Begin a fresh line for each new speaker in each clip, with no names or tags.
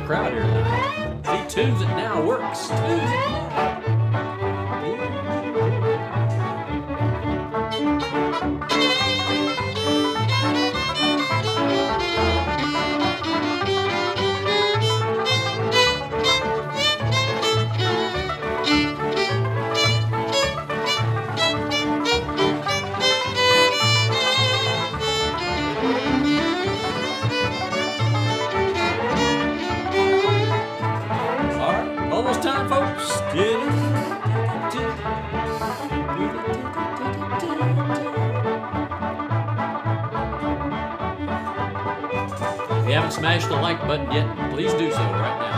crowd here tonight. See, Tunes It Now works. Tunes It Now. Almost time, folks. If you haven't smashed the like button yet, please do so right now.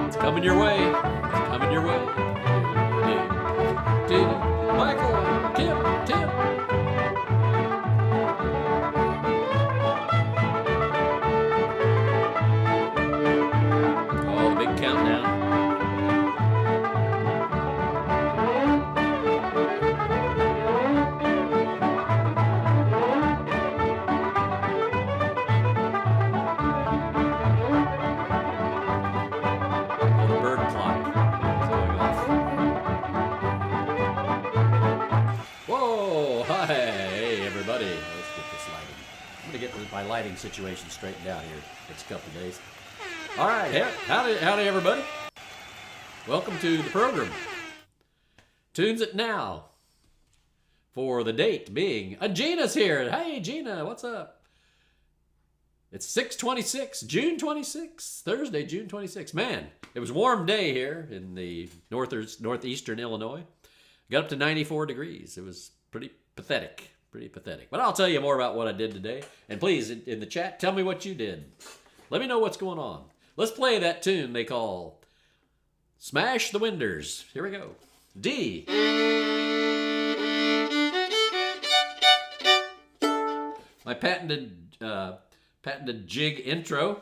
It's coming your way. It's coming your way. Michael, Tim. Oh, the big countdown. Oh, the bird clock is going off. Whoa, hi, hey everybody. Let's get this lighting. I'm gonna get my lighting situation straightened out here next couple of days. All right, howdy everybody. Welcome to the program. Tunes It Now. For the date being, Gina's here. Hey Gina, what's up? It's 6/26, June 26th, Thursday, June 26th. Man, it was a warm day here in the northeastern Illinois. Got up to 94 degrees. It was pretty pathetic. But I'll tell you more about what I did today. And please, in the chat, tell me what you did. Let me know what's going on. Let's play that tune they call Smash the Winders. Here we go. D. My patented jig intro.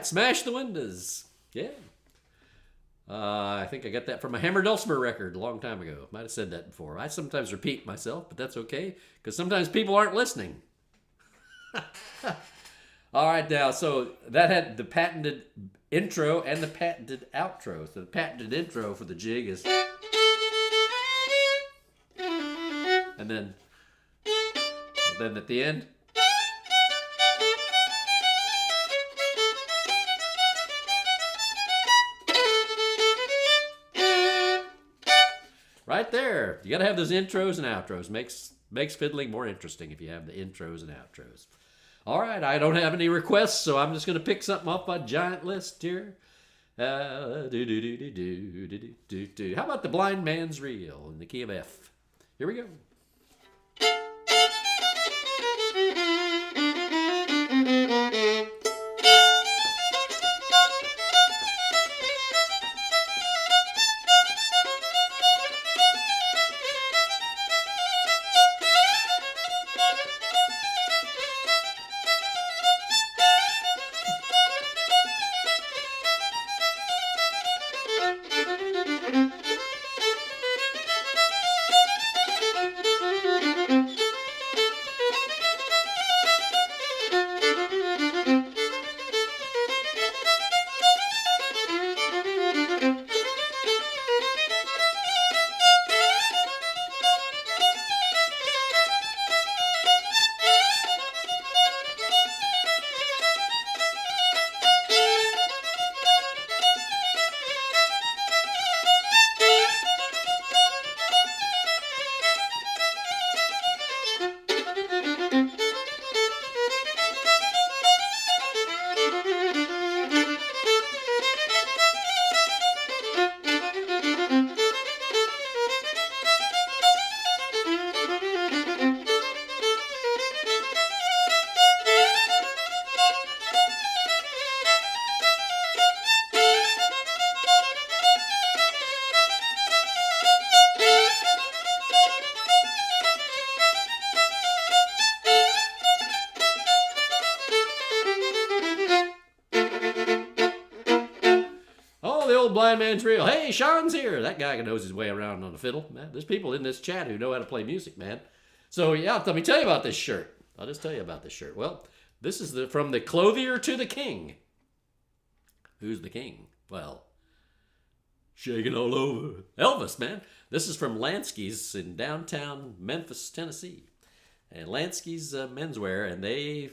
right, Smash the Windows. Yeah. I think I got that from a Hammer Dulcimer record a long time ago. Might have said that before. I sometimes repeat myself, but that's okay, because sometimes people aren't listening. All right, now, so that had the patented intro and the patented outro. So the patented intro for the jig is... And then at the end... Right there. You got to have those intros and outros. Makes fiddling more interesting if you have the intros and outros. All right, I don't have any requests, so I'm just going to pick something off my giant list here. How about the Blind Man's Reel in the key of F? Here we go. Blind Man's Reel. Hey, Sean's here. That guy knows his way around on the fiddle. Man, there's people in this chat who know how to play music, man. So, yeah, let me tell you about this shirt. I'll just tell you about this shirt. Well, this is from the clothier to the king. Who's the king? Well, shaking all over. Elvis, man. This is from Lansky's in downtown Memphis, Tennessee. And Lansky's menswear, and they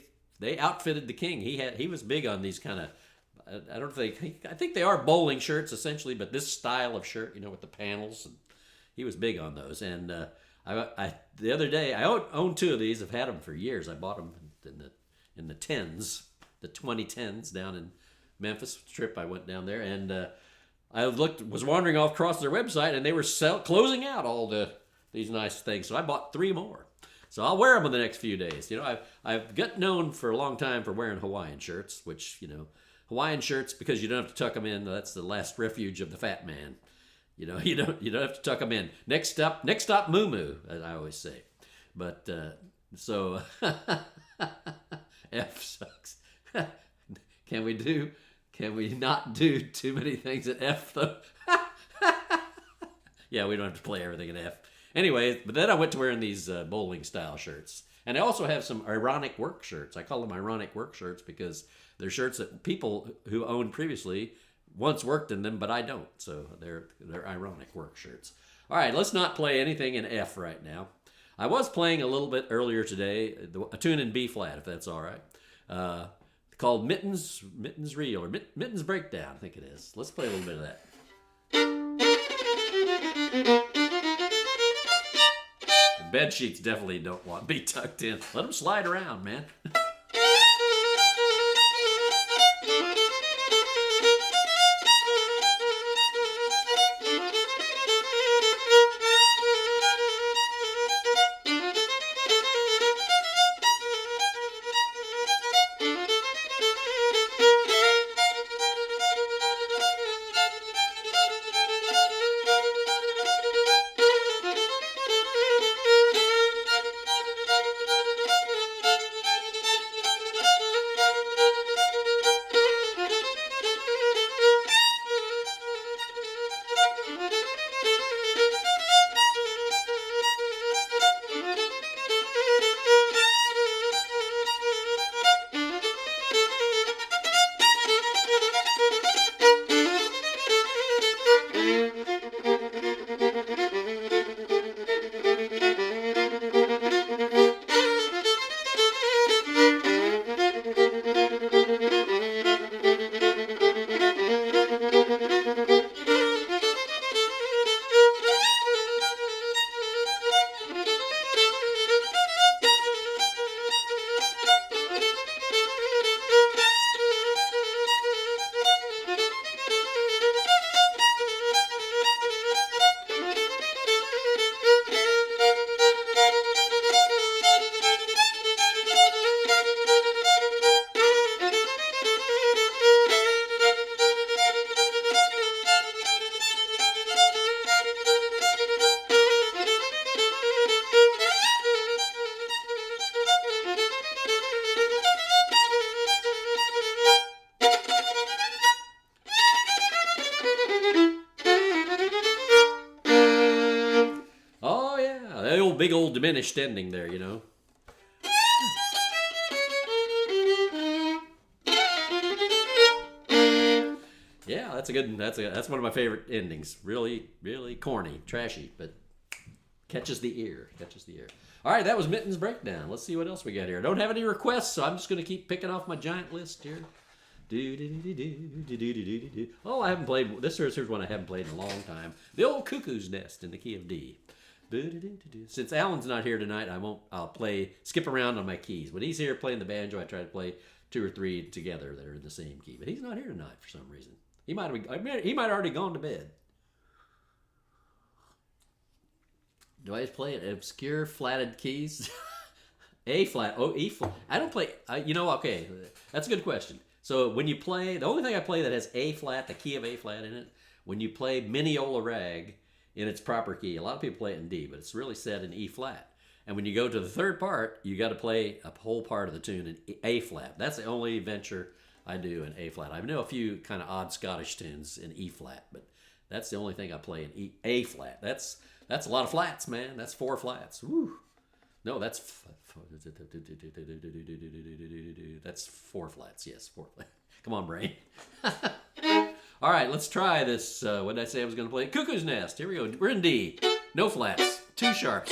outfitted the king. He was big on these kind of, I think they are bowling shirts essentially, but this style of shirt, with the panels, and he was big on those. And the other day, I own two of these. I've had them for years. I bought them in the 10s, the 2010s down in Memphis. Trip I went down there, and I was wandering off across their website, and they were closing out all these nice things. So I bought 3 more. So I'll wear them in the next few days. I've got known for a long time for wearing Hawaiian shirts, which Hawaiian shirts, because you don't have to tuck them in. That's the last refuge of the fat man. You don't have to tuck them in. Next stop, moo-moo, as I always say. But so F sucks. Can we not do too many things at F though? Yeah, we don't have to play everything at F. Anyway, but then I went to wearing these bowling style shirts. And I also have some ironic work shirts. I call them ironic work shirts because they're shirts that people who owned previously once worked in them, but I don't. So they're ironic work shirts. All right, let's not play anything in F right now. I was playing a little bit earlier today, a tune in B flat, if that's all right, called Mittens Reel, or Mittens Breakdown, I think it is. Let's play a little bit of that. The bed sheets definitely don't want to be tucked in. Let them slide around, man. big old diminished ending there, you know. Yeah, that's a good. That's one of my favorite endings. Really, really corny, trashy, but catches the ear. Catches the ear. All right, that was Mitten's breakdown. Let's see what else we got here. I don't have any requests, so I'm just going to keep picking off my giant list here. Oh, I haven't played. Here's one I haven't played in a long time. The Old Cuckoo's Nest in the key of D. Since Alan's not here tonight, I'll skip around on my keys. When he's here playing the banjo, I try to play 2 or 3 together that are in the same key. But he's not here tonight for some reason. He might have already gone to bed. Do I just play it obscure flatted keys? A flat. Oh, E flat. I don't play. Okay, that's a good question. So when you play, the only thing I play that has A flat, the key of A flat in it, when you play Mineola Rag in its proper key, a lot of people play it in D, but it's really set in E flat. And when you go to the third part, you got to play a whole part of the tune in A flat. That's the only venture I do in A flat. I know a few kind of odd Scottish tunes in E flat, but that's the only thing I play in A flat. That's a lot of flats, man. That's 4 flats. Woo. No, that's 4 flats. Yes, 4 flats. Come on, brain. All right, let's try this. What did I say I was going to play? Cuckoo's Nest. Here we go. We're in D. No flats. 2 sharps.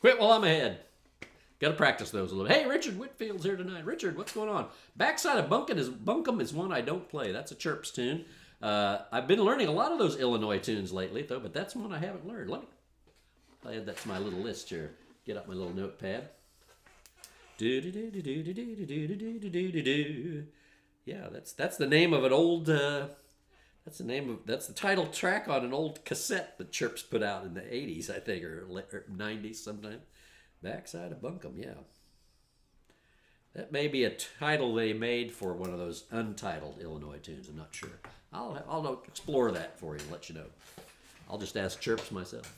Quit while I'm ahead. Got to practice those a little. Hey, Richard Whitfield's here tonight. Richard, what's going on? Backside of Bunkum is one I don't play. That's a Chirps tune. I've been learning a lot of those Illinois tunes lately, though, but that's one I haven't learned. Let me add that to my little list here. Get up my little notepad. Yeah, that's the name of an old. That's the title track on an old cassette that Chirps put out in the 80s, I think, or 90s sometime. Backside of Bunkum, yeah. That may be a title they made for one of those untitled Illinois tunes. I'm not sure. I'll explore that for you and let you know. I'll just ask Chirps myself.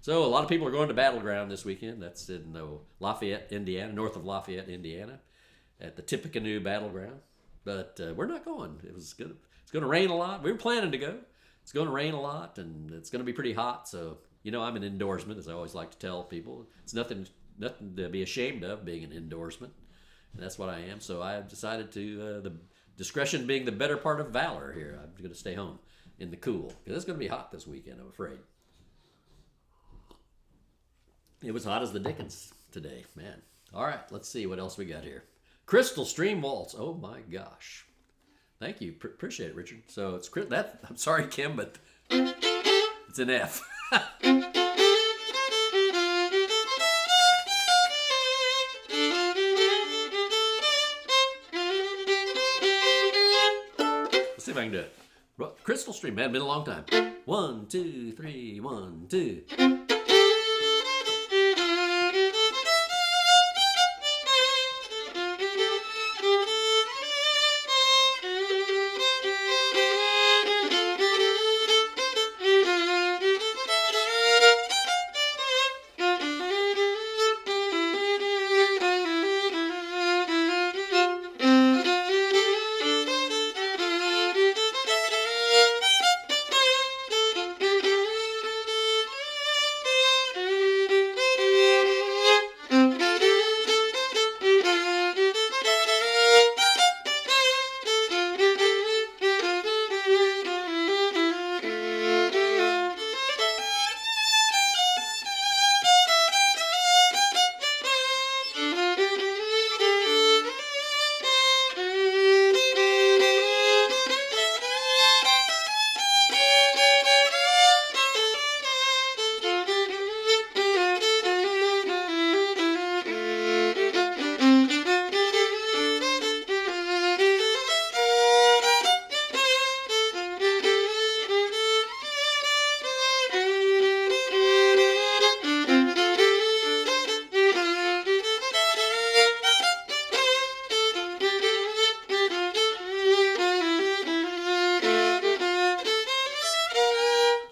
So a lot of people are going to Battleground this weekend. That's in Lafayette, Indiana, north of Lafayette, Indiana, at the Tippecanoe Battleground. But we're not going. It's going to rain a lot. We were planning to go. It's going to rain a lot, and it's going to be pretty hot. So, I'm an indoorsman, as I always like to tell people. It's nothing to be ashamed of, being an indoorsman. And that's what I am. So I have decided to, the discretion being the better part of valor here. I'm going to stay home in the cool. Because it's going to be hot this weekend, I'm afraid. It was hot as the dickens today, man. All right, let's see what else we got here. Crystal Stream Waltz. Oh, my gosh. Thank you. Appreciate it, Richard. So it's that. I'm sorry, Kim, but it's an F. Crystal Stream, man, been a long time. 1, 2, 3, 1, 2.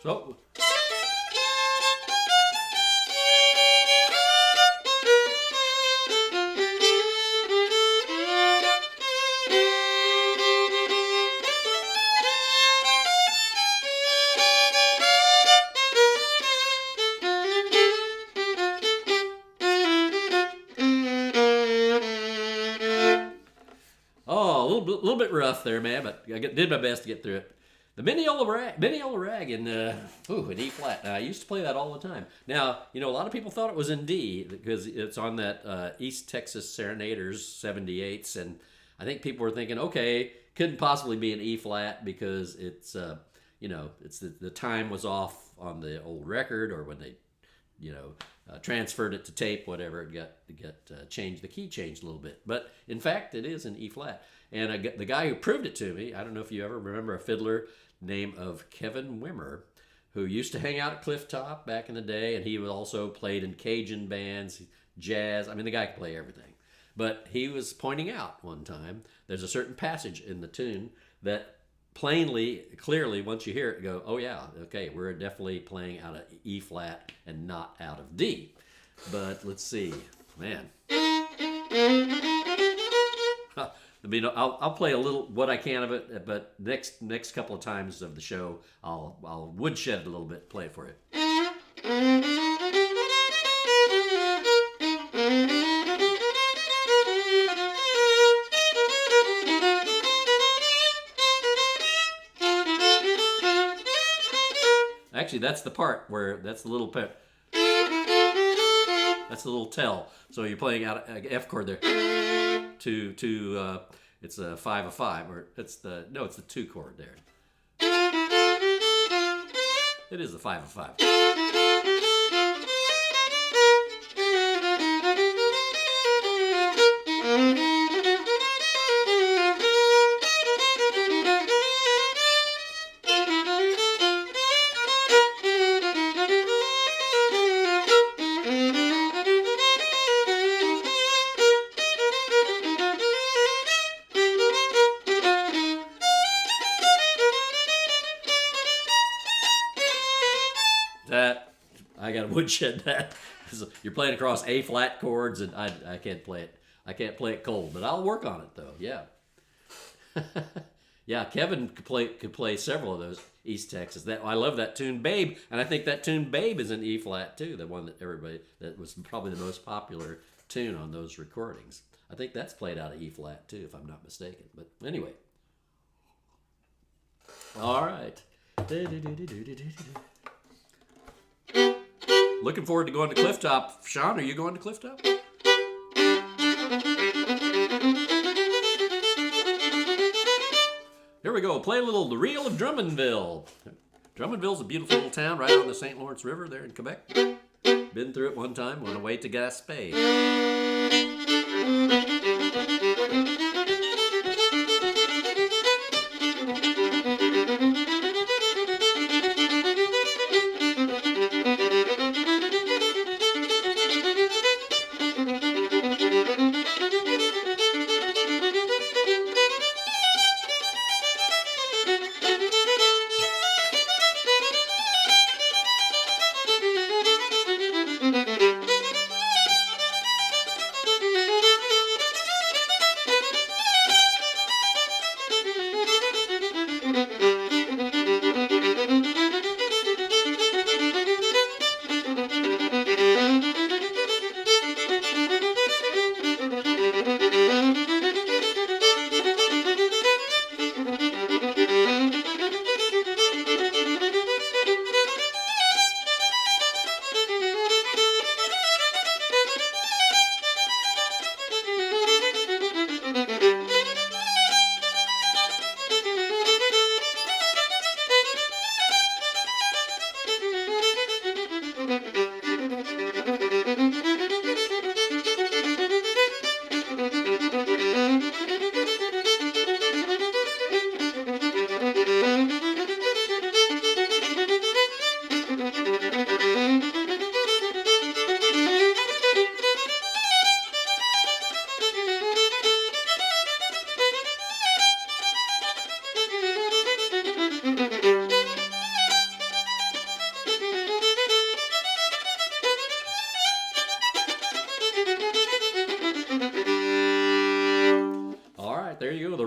So, oh, a little bit rough there, man, but I did my best to get through it. The Mineola Rag in E flat. Now, I used to play that all the time. Now, a lot of people thought it was in D because it's on that East Texas Serenaders 78s, and I think people were thinking, okay, couldn't possibly be an E flat because it's it's the time was off on the old record, or when they transferred it to tape, whatever, it got changed, the key changed a little bit. But in fact, it is an E flat. And the guy who proved it to me, I don't know if you ever remember a fiddler named of Kevin Wimmer, who used to hang out at Cliff Top back in the day, and he also played in Cajun bands, jazz. I mean, the guy could play everything. But he was pointing out one time, there's a certain passage in the tune that clearly, once you hear it, go, oh yeah, okay, we're definitely playing out of E flat and not out of D. But let's see, man. I mean, I'll play a little what I can of it, but next couple of times of the show, I'll woodshed it a little bit, play it for you. Actually, that's the part where that's the little that's the little tell. So you're playing out an F chord there. To it's a 5 of 5, or it's the 2 chord there. It is the 5 of 5. That I gotta woodshed that. You're playing across A flat chords, and I can't play it. I can't play it cold, but I'll work on it though. Yeah, yeah. Kevin could play several of those East Texas. I love that tune, Babe, and I think that tune, Babe, is in E flat too. The one that was probably the most popular tune on those recordings. I think that's played out of E flat too, if I'm not mistaken. But anyway, all right. Looking forward to going to Cliff Top. Sean, are you going to Cliff Top? Here we go. Play a little The Reel of Drummondville. Drummondville's a beautiful little town right on the St. Lawrence River there in Quebec. Been through it one time on the way to Gaspé.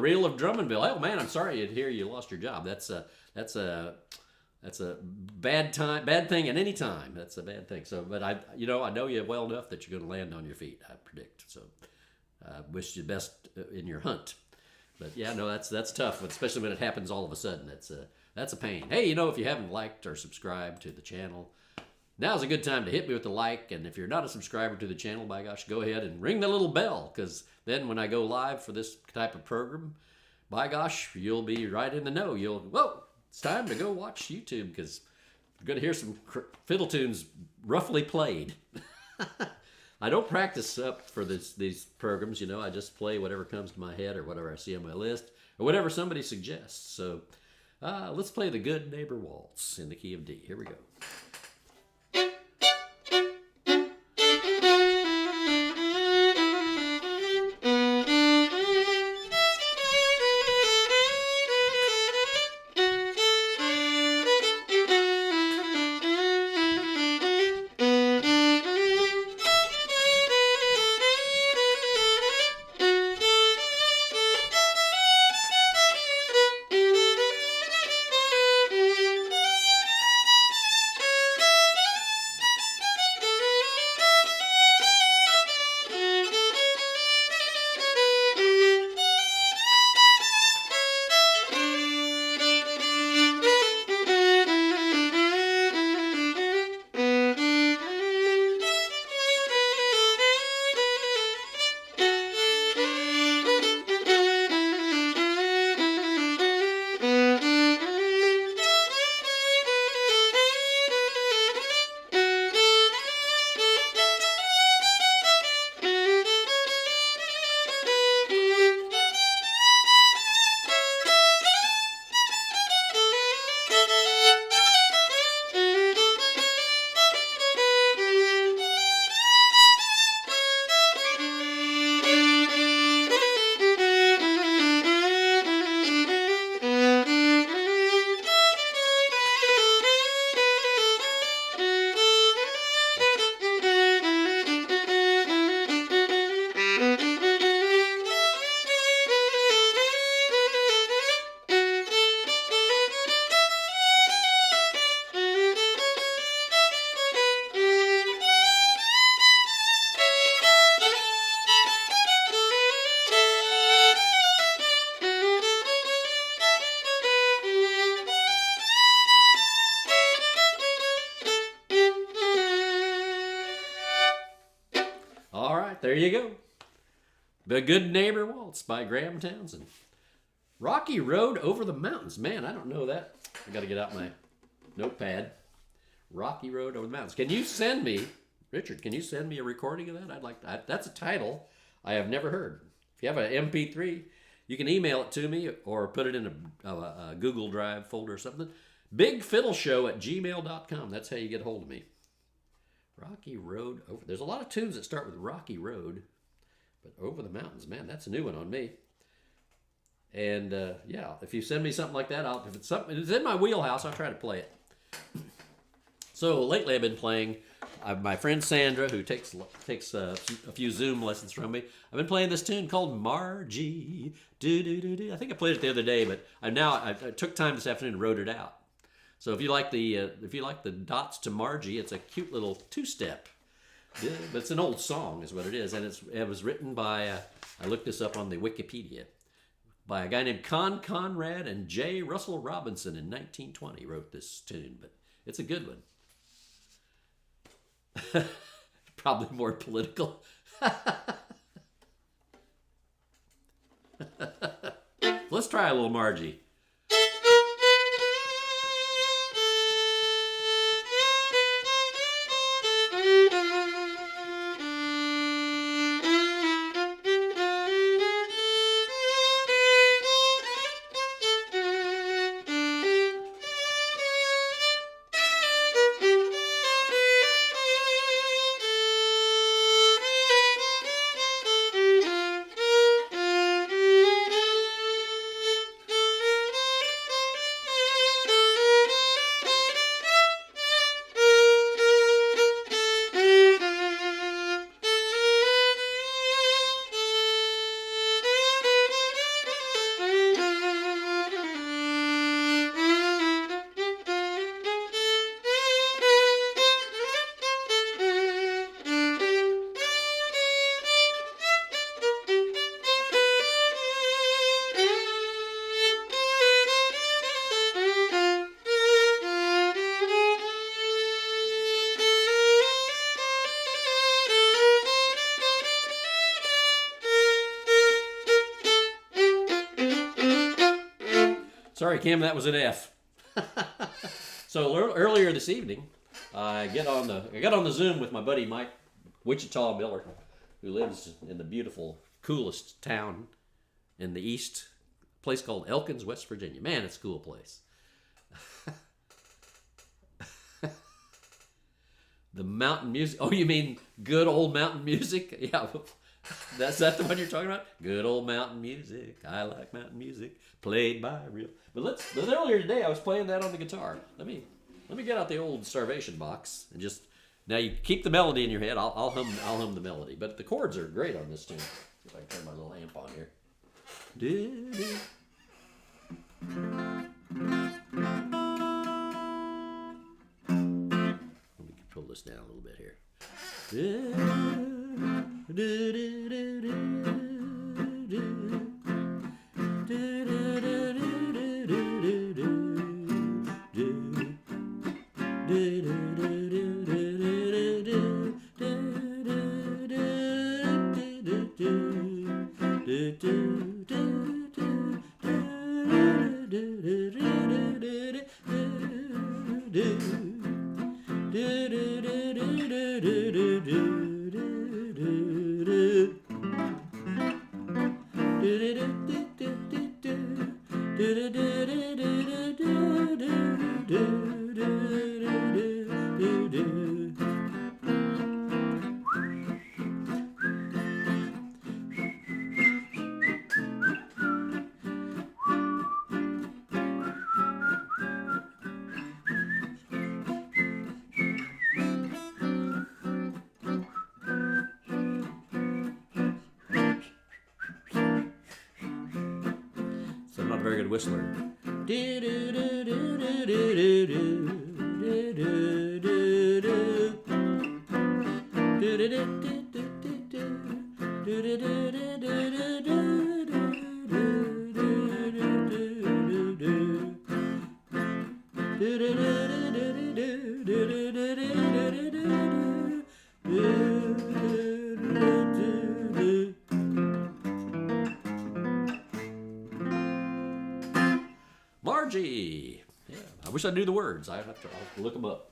reel of Drummondville. Oh man, I'm sorry to hear you lost your job. That's a bad thing at any time. That's a bad thing. So, but I know you well enough that you're going to land on your feet. I predict. So, wish you the best in your hunt. But yeah, no, that's tough, especially when it happens all of a sudden. That's a pain. Hey, if you haven't liked or subscribed to the channel, now's a good time to hit me with the like. And if you're not a subscriber to the channel, by gosh, go ahead and ring the little bell, because then when I go live for this type of program, by gosh, you'll be right in the know. Whoa, it's time to go watch YouTube, because you're going to hear some fiddle tunes roughly played. I don't practice up for these programs, I just play whatever comes to my head or whatever I see on my list or whatever somebody suggests. So let's play the Good Neighbor Waltz in the key of D. Here we go. All right, there you go. The Good Neighbor Waltz by Graham Townsend. Rocky Road Over the Mountains. Man, I don't know that. I got to get out my notepad. Rocky Road Over the Mountains. Can you send me, Richard, can you send me a recording of that? I'd like that. That's a title I have never heard. If you have an MP3, you can email it to me or put it in a Google Drive folder or something. BigFiddleShow@gmail.com. That's how you get a hold of me. Rocky Road Over. There's a lot of tunes that start with Rocky Road, but Over the Mountains, man, that's a new one on me. And yeah, if you send me something like that, if it's in my wheelhouse, I'll try to play it. So lately, I've been playing. My friend Sandra, who takes a few Zoom lessons from me, I've been playing this tune called Margie. Do do do do. I think I played it the other day, but I took time this afternoon and wrote it out. So if you like the dots to Margie, it's a cute little two-step. Yeah, but it's an old song, is what it is, and it was written by I looked this up on the Wikipedia by a guy named Con Conrad and J. Russell Robinson in 1920 wrote this tune, but it's a good one. Probably more political. Let's try a little Margie. Sorry, Kim, that was an F. So earlier this evening, I got on the Zoom with my buddy Mike Wichita Miller, who lives in the beautiful, coolest town in the East, a place called Elkins, West Virginia. Man, it's a cool place. The mountain music. Oh, you mean good old mountain music? Yeah. That's that the one you're talking about? Good old mountain music. I like mountain music played by real. But earlier today I was playing that on the guitar. Let me get out the old Starvation box and just now you keep the melody in your head. I'll hum the melody. But the chords are great on this tune. See if I can turn my little amp on here. Let me pull this down a little bit here. So I'm not a very good whistler. Margie. Yeah, I wish I knew the words. I'll have to look them up.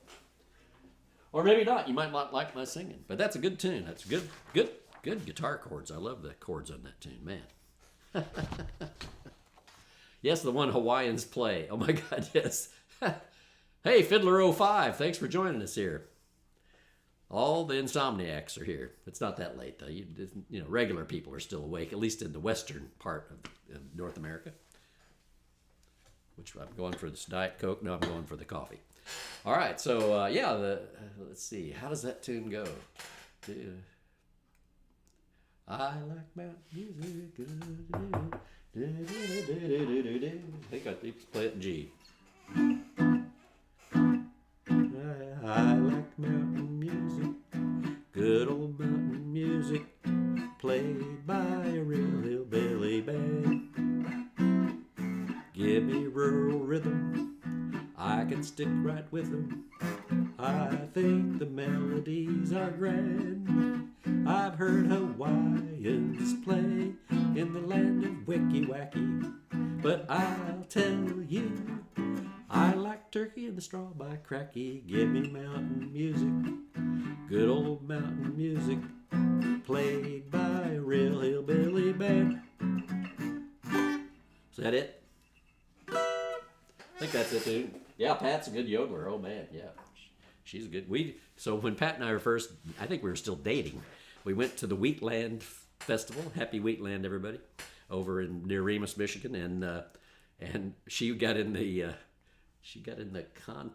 Or maybe not. You might not like my singing. But that's a good tune. That's good guitar chords. I love the chords on that tune, man. Yes, the one Hawaiians play. Oh my God, yes. Hey, Fiddler05, thanks for joining us here. All the insomniacs are here. It's not that late though. You know, regular people are still awake, at least in the western part of North America. Which I'm going for this Diet Coke. No, I'm going for the coffee. All right, so yeah, let's see. How does that tune go? I like mountain music. I think I need to play it in G. I like mountain music, good old mountain music, played by a real hillbilly band. Give me rural rhythm, I can stick right with them. I think the melodies are grand. I've heard Hawaiians play in the land of Wicky Wacky, but I'll tell you, I like turkey and the straw by cracky. Give me mountain music, good old mountain music, played by a real hillbilly band. Is that it? I think that's it, dude. Yeah, Pat's a good yodeler. Oh man, yeah, she's good. So when Pat and I were first, I think we were still dating. We went to the Wheatland Festival. Happy Wheatland, everybody, over near Remus, Michigan, and she got in the.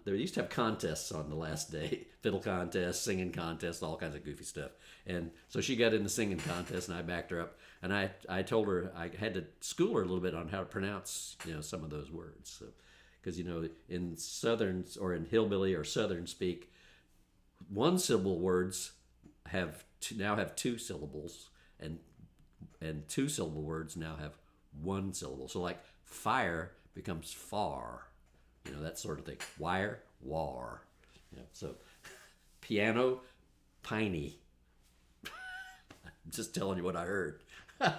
They used to have contests on the last day, fiddle contest, singing contest, all kinds of goofy stuff. And so she got in the singing contest, and I backed her up. And I told her I had to school her a little bit on how to pronounce, some of those words. Because, in Southern or in hillbilly or Southern speak, one syllable words now have two syllables, and two syllable words now have one syllable. So like fire becomes far. That sort of thing. Wire, war. So piano, piney. I'm just telling you what I heard. All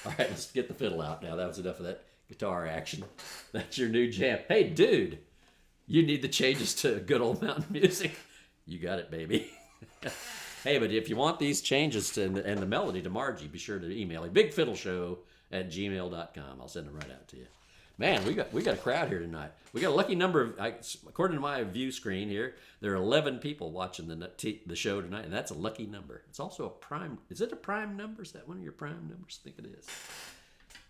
right, let's get the fiddle out now. That was enough of that guitar action. That's your new jam. Hey, dude, you need the changes to good old mountain music. You got it, baby. Hey, but if you want these changes to, and the melody to Margie, be sure to email me, bigfiddleshow@gmail.com. I'll send them right out to you. Man, we got a crowd here tonight. We got a lucky number of, according to my view screen here, there are 11 people watching the show tonight, and that's a lucky number. It's also a prime. Is it a prime number? Is that one of your prime numbers? I think it is.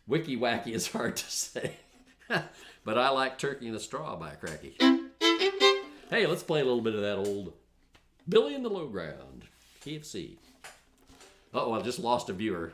Wiki wacky is hard to say, but I like Turkey in a Straw by Cracky. Hey, let's play a little bit of that old Billy in the Low Ground, KFC. Uh-oh, I've just lost a viewer.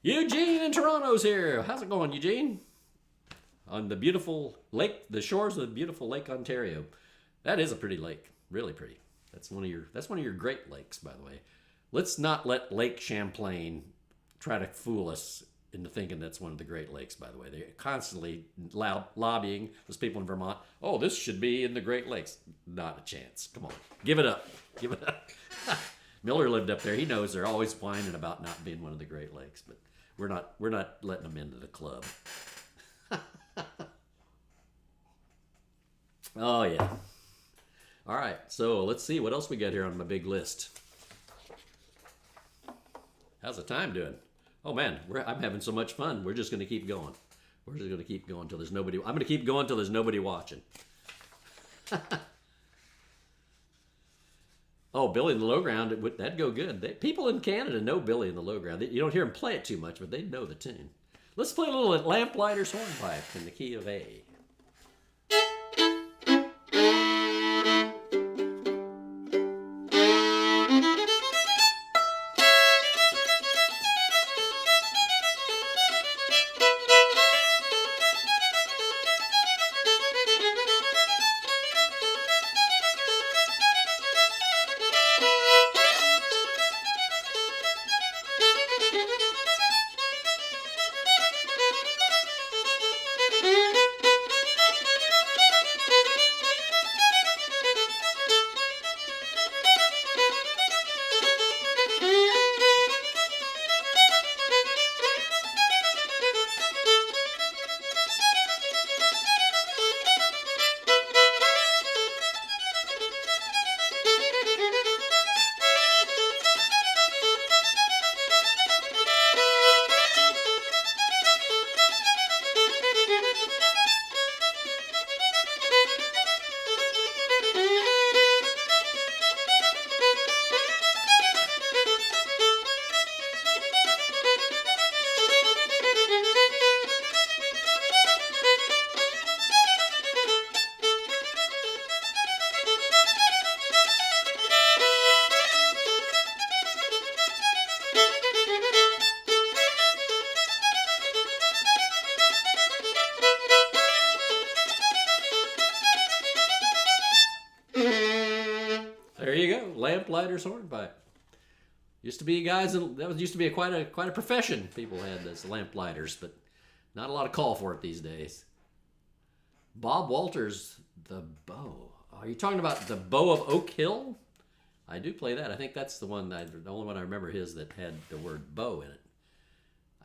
Eugene in Toronto's here. How's it going, Eugene? On the beautiful lake, the shores of the beautiful Lake Ontario. That is a pretty lake, really pretty. That's one of your Great Lakes, by the way. Let's not let Lake Champlain try to fool us into thinking that's one of the Great Lakes, by the way. They're constantly lobbying those people in Vermont. Oh, this should be in the Great Lakes. Not a chance. Come on, give it up. Give it up. Miller lived up there. He knows they're always whining about not being one of the Great Lakes, but we're not letting them into the club. Oh yeah. All right. So let's see what else we got here on my big list. How's the time doing? Oh man, I'm having so much fun. We're just going to keep going. We're just going to keep going until there's nobody. I'm going to keep going until there's nobody watching. Oh, Billy in the Low Ground, that'd go good. People in Canada know Billy in the Low Ground. You don't hear them play it too much, but they know the tune. Let's play a little Lamplighter's Hornpipe in the key of A. There you go, lamplighter's hornpipe. Used to be guys that used to be quite a profession. People had as lamplighters, but not a lot of call for it these days. Bob Walters, the bow. Are you talking about the Bow of Oak Hill? I do play that. I think that's the only one I remember his that had the word bow in it.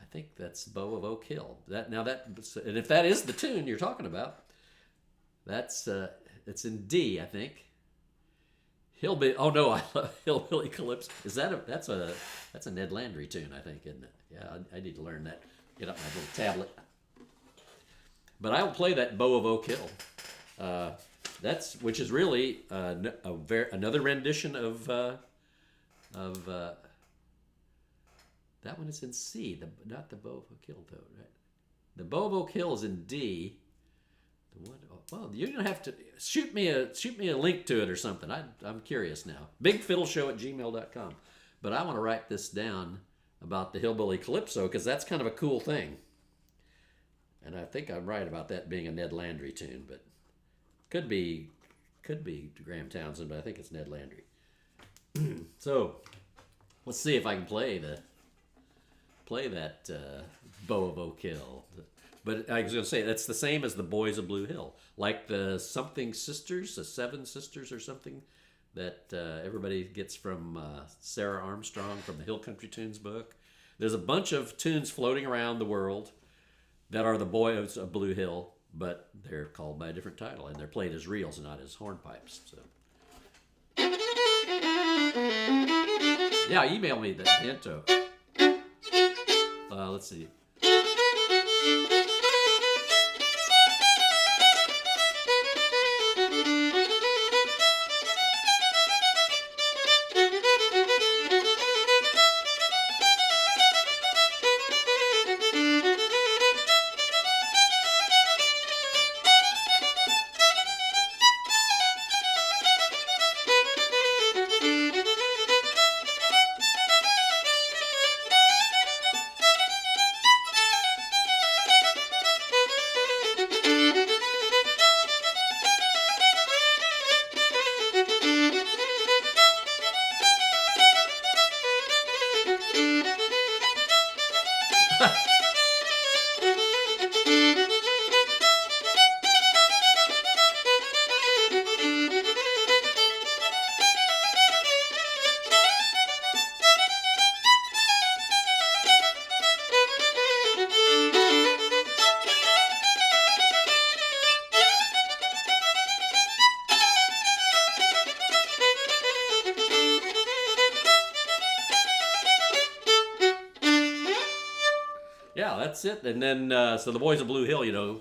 I think that's Bow of Oak Hill. And if that is the tune you're talking about, it's in D, I think. Hillbilly. Oh no, I love Hillbilly Calypso. That's a Ned Landry tune, I think, isn't it? Yeah, I need to learn that. Get up my little tablet. But I will play that Bow of Oak Hill. Which is really another rendition of that one is in C. Not the Bow of Oak Hill though, right? The Bow of Oak Hill is in D. Well, you're gonna have to shoot me a link to it or something. I'm curious now. BigFiddleShow@gmail.com. But I want to write this down about the Hillbilly Calypso because that's kind of a cool thing. And I think I'm right about that being a Ned Landry tune, but could be Graham Townsend, but I think it's Ned Landry. So let's see if I can play that Bow of Oak Hill. But I was going to say, that's the same as the Boys of Blue Hill. Like the something sisters, the Seven Sisters or something, that everybody gets from Sarah Armstrong from the Hill Country Tunes book. There's a bunch of tunes floating around the world that are the Boys of Blue Hill, but they're called by a different title, and they're played as reels and not as hornpipes. So, yeah, email me the intro. Let's see. Yeah, that's it. And then, so the Boys of Blue Hill, you know.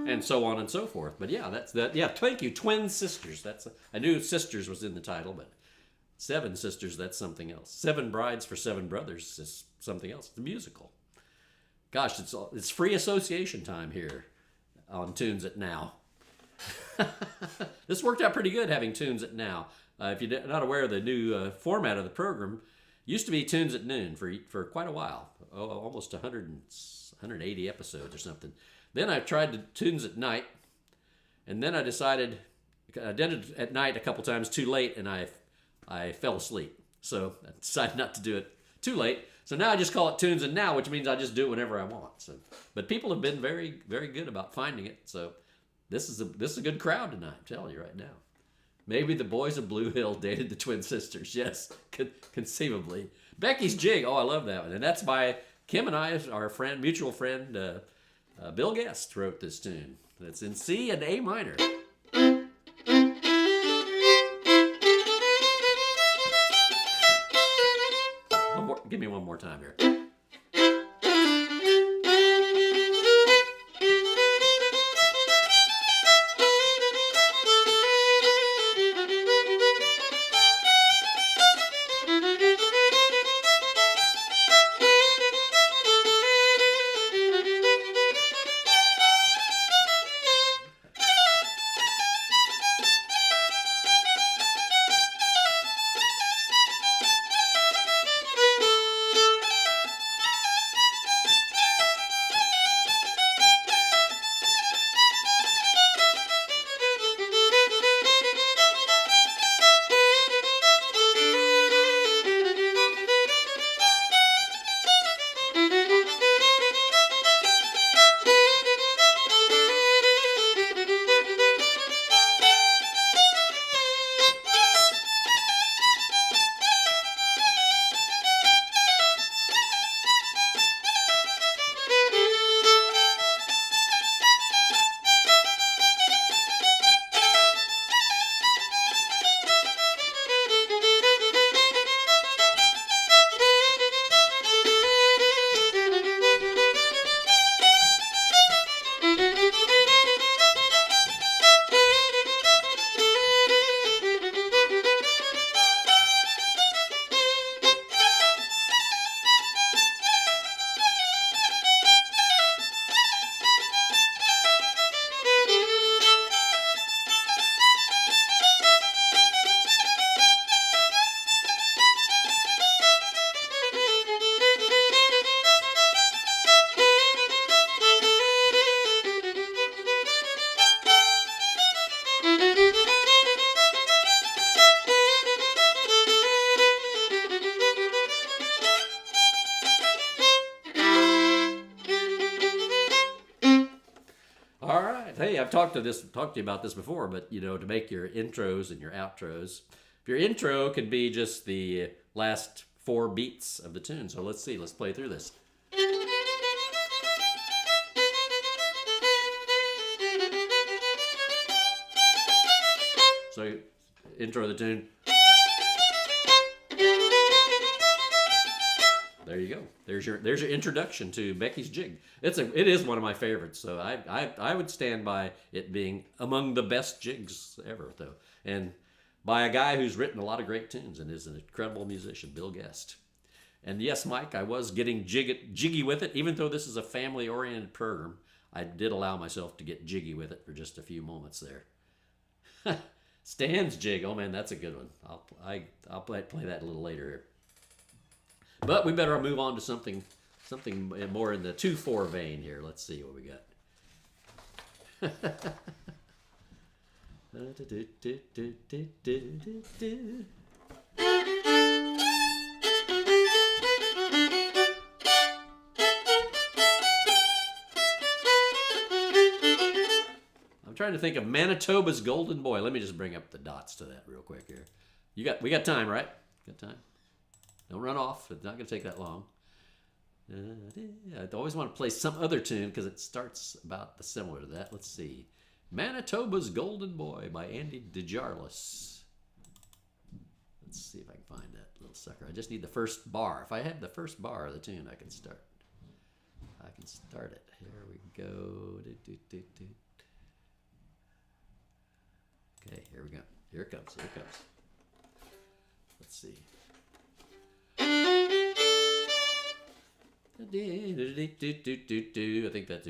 And so on and so forth. But yeah, that's that. Yeah, thank you. Twin Sisters. I knew Sisters was in the title, but Seven Sisters, that's something else. Seven Brides for Seven Brothers is something else. It's a musical. Gosh, it's free association time here on Tunes at Now. This worked out pretty good having Tunes at Now. If you're not aware of the new format of the program, used to be Tunes at Noon for quite a while, almost 180 episodes or something. Then I tried the Tunes at Night, and then I decided I did it at night a couple times too late, and I fell asleep. So I decided not to do it too late. So now I just call it Tunes and Now, which means I just do it whenever I want. So, but people have been very, very good about finding it. So this is a good crowd tonight. I'm telling you right now. Maybe the Boys of Blue Hill dated the Twin Sisters. Yes, conceivably. Becky's Jig. Oh, I love that one. And that's by Kim and I, our mutual friend, Bill Guest wrote this tune. It's in C and A minor. Give me one more time here. right. Hey, I've talked to you about this before, but you know, to make your intros and your outros, if your intro could be just the last 4 beats of the tune. So let's see. Let's play through this. So, intro of the tune. There you go. There's your introduction to Becky's Jig. It is one of my favorites. So I would stand by it being among the best jigs ever, though, and by a guy who's written a lot of great tunes and is an incredible musician, Bill Guest. And yes, Mike, I was getting jiggy with it, even though this is a family-oriented program. I did allow myself to get jiggy with it for just a few moments there. Stan's Jig. Oh man, that's a good one. I'll play that a little later here. But we better move on to something more in the 2/4 vein here. Let's see what we got. I'm trying to think of Manitoba's Golden Boy. Let me just bring up the dots to that real quick here. We got time, right? Got time? Don't run off. It's not going to take that long. I always want to play some other tune because it starts about similar to that. Let's see. Manitoba's Golden Boy by Andy DeJarlis. Let's see if I can find that little sucker. I just need the first bar. If I had the first bar of the tune, I can start. I can start it. Here we go. Okay, here we go. Here it comes. Here it comes. Let's see. I think that's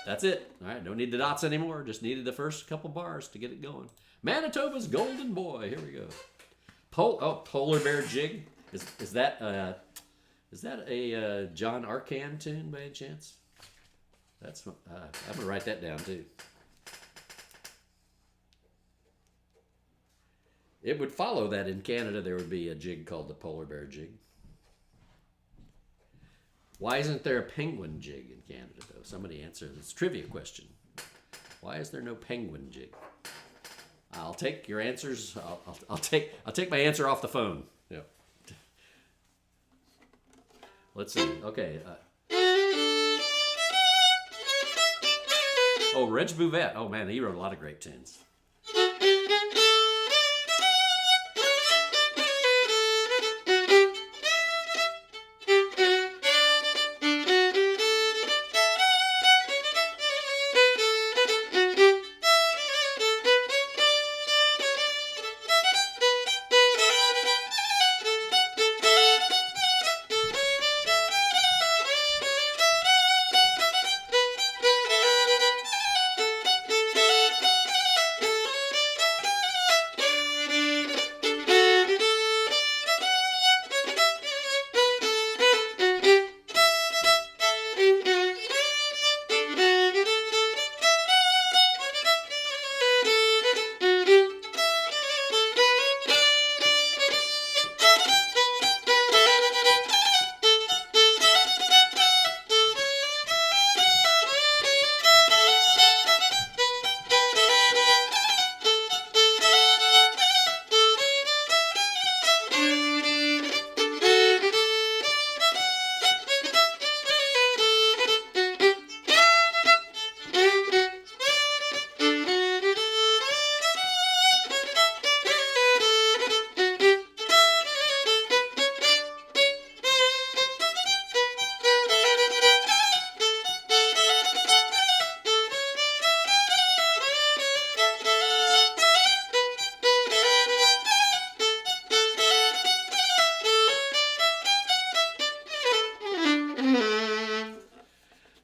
That's it. All right, don't need the dots anymore. Just needed the first couple bars to get it going. Manitoba's Golden Boy. Here we go. Polar Bear Jig. Is that a John Arcan tune by any chance? That's I'm gonna write that down too. It would follow that in Canada there would be a jig called the Polar Bear Jig. Why isn't there a penguin jig in Canada though? Somebody answer this trivia question. Why is there no penguin jig? I'll take your answers. I'll take my answer off the phone. Yeah. Let's see. Okay. Reg Bouvette. Oh man, he wrote a lot of great tunes.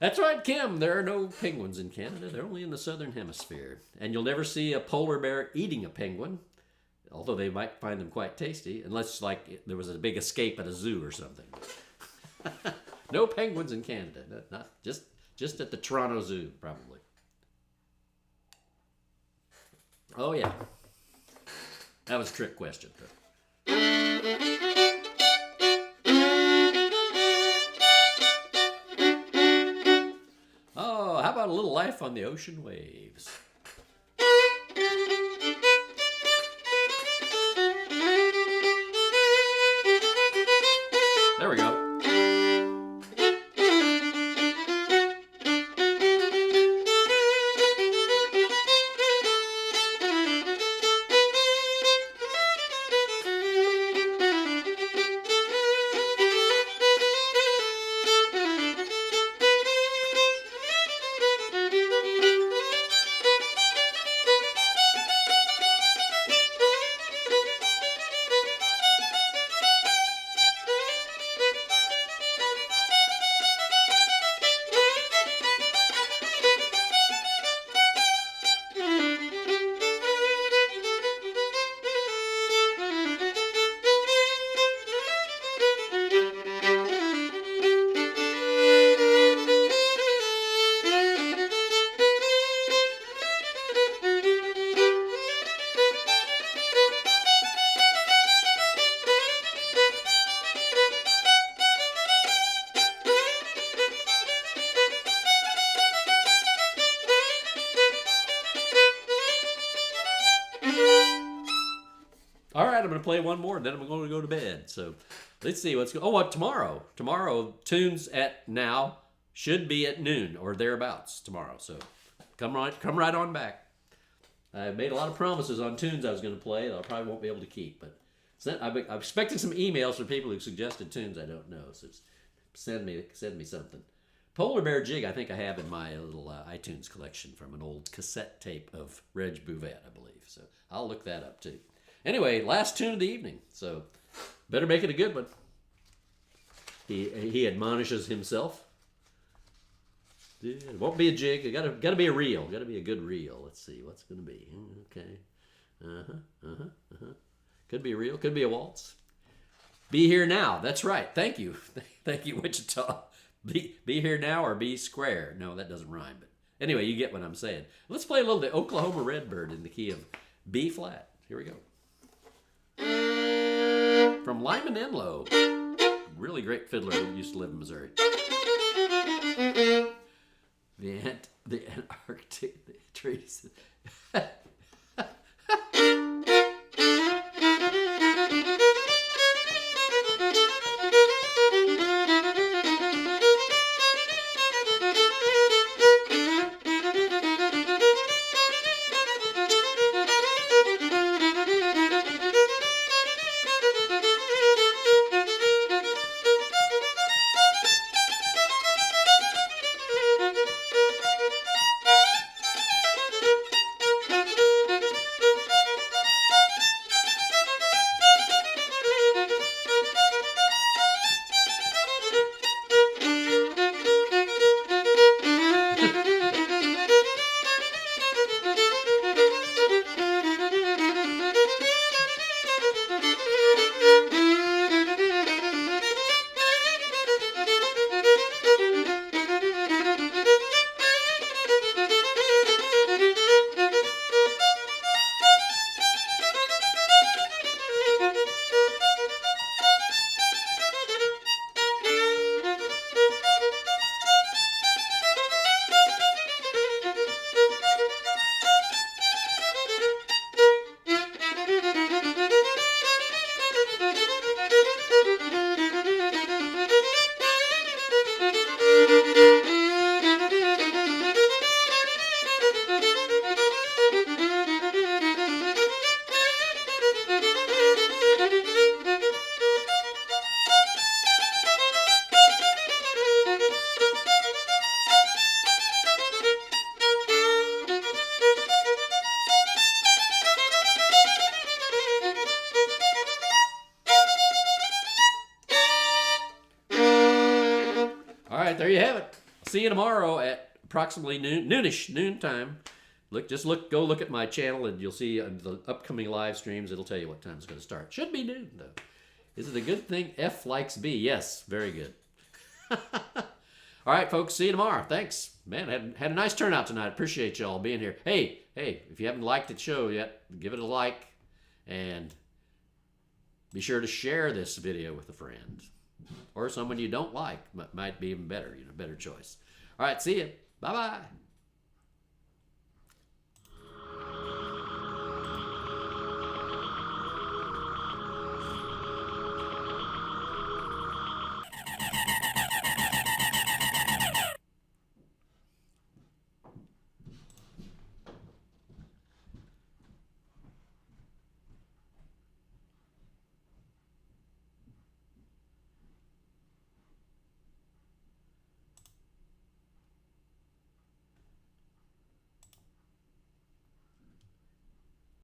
That's right, Kim. There are no penguins in Canada. They're only in the southern hemisphere. And you'll never see a polar bear eating a penguin, although they might find them quite tasty, unless there was a big escape at a zoo or something. No penguins in Canada. Not just at the Toronto Zoo, probably. Oh yeah. That was a trick question. Oh, how about a little life on the ocean waves? There we go. All right, I'm going to play one more, and then I'm going to go to bed. So let's see what's going on. Oh, what, tomorrow? Tomorrow, tunes at now should be at noon or thereabouts tomorrow. So come right on back. I made a lot of promises on tunes I was going to play that I probably won't be able to keep. But I'm expecting some emails from people who suggested tunes I don't know. So send me something. Polar Bear Jig, I think I have in my little iTunes collection from an old cassette tape of Reg Bouvet, I believe. So I'll look that up too. Anyway, last tune of the evening, so better make it a good one. He admonishes himself. It won't be a jig. It gotta be a reel. Gotta be a good reel. Let's see what's gonna be. Okay. Could be a reel. Could be a waltz. Be here now. That's right. Thank you. Thank you, Wichita. Be here now or be square. No, that doesn't rhyme. But anyway, you get what I'm saying. Let's play a little the Oklahoma Redbird in the key of B flat. Here we go. From Lyman Enlow, really great fiddler who used to live in Missouri. The Antarctic trees. right, there you have it. See you tomorrow at approximately noon time. Go look at my channel and you'll see the upcoming live streams. It'll tell you what time it's going to start. Should be noon though. Is it a good thing F likes B? Yes, very good. All right, folks, see you tomorrow. Thanks. Man, had a nice turnout tonight. Appreciate y'all being here. Hey, if you haven't liked the show yet, give it a like. And be sure to share this video with a friend or someone you don't like. Might be even better, better choice. All right, see you. Bye-bye.